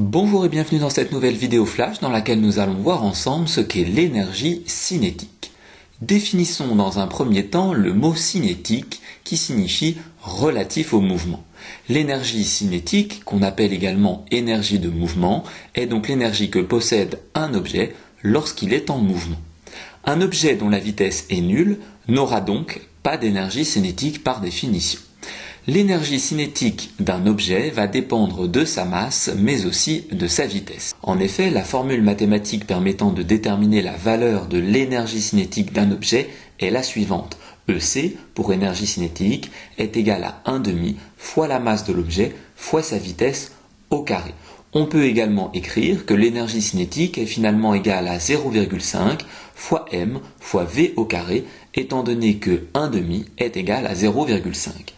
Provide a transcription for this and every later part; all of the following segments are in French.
Bonjour et bienvenue dans cette nouvelle vidéo flash dans laquelle nous allons voir ensemble ce qu'est l'énergie cinétique. Définissons dans un premier temps le mot cinétique qui signifie relatif au mouvement. L'énergie cinétique, qu'on appelle également énergie de mouvement, est donc l'énergie que possède un objet lorsqu'il est en mouvement. Un objet dont la vitesse est nulle n'aura donc pas d'énergie cinétique par définition. L'énergie cinétique d'un objet va dépendre de sa masse, mais aussi de sa vitesse. En effet, la formule mathématique permettant de déterminer la valeur de l'énergie cinétique d'un objet est la suivante. EC, pour énergie cinétique, est égal à 1/2 fois la masse de l'objet fois sa vitesse au carré. On peut également écrire que l'énergie cinétique est finalement égale à 0,5 fois m fois v au carré, étant donné que 1/2 est égal à 0,5.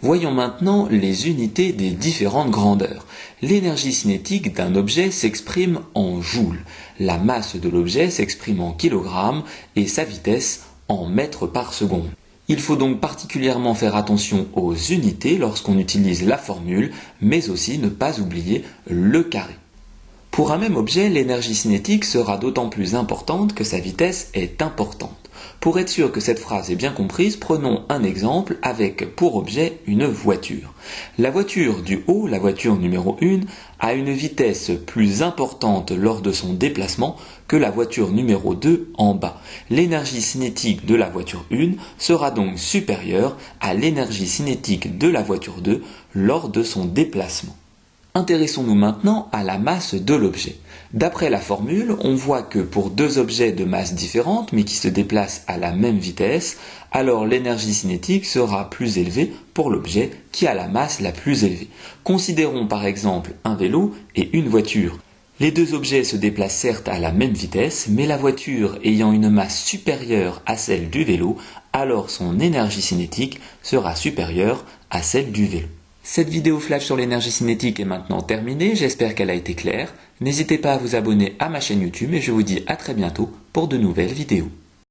Voyons maintenant les unités des différentes grandeurs. L'énergie cinétique d'un objet s'exprime en joules, la masse de l'objet s'exprime en kilogrammes et sa vitesse en mètres par seconde. Il faut donc particulièrement faire attention aux unités lorsqu'on utilise la formule, mais aussi ne pas oublier le carré. Pour un même objet, l'énergie cinétique sera d'autant plus importante que sa vitesse est importante. Pour être sûr que cette phrase est bien comprise, prenons un exemple avec pour objet une voiture. La voiture du haut, la voiture numéro 1, a une vitesse plus importante lors de son déplacement que la voiture numéro 2 en bas. L'énergie cinétique de la voiture 1 sera donc supérieure à l'énergie cinétique de la voiture 2 lors de son déplacement. Intéressons-nous maintenant à la masse de l'objet. D'après la formule, on voit que pour deux objets de masse différente mais qui se déplacent à la même vitesse, alors l'énergie cinétique sera plus élevée pour l'objet qui a la masse la plus élevée. Considérons par exemple un vélo et une voiture. Les deux objets se déplacent certes à la même vitesse, mais la voiture ayant une masse supérieure à celle du vélo, alors son énergie cinétique sera supérieure à celle du vélo. Cette vidéo flash sur l'énergie cinétique est maintenant terminée, j'espère qu'elle a été claire. N'hésitez pas à vous abonner à ma chaîne YouTube et je vous dis à très bientôt pour de nouvelles vidéos.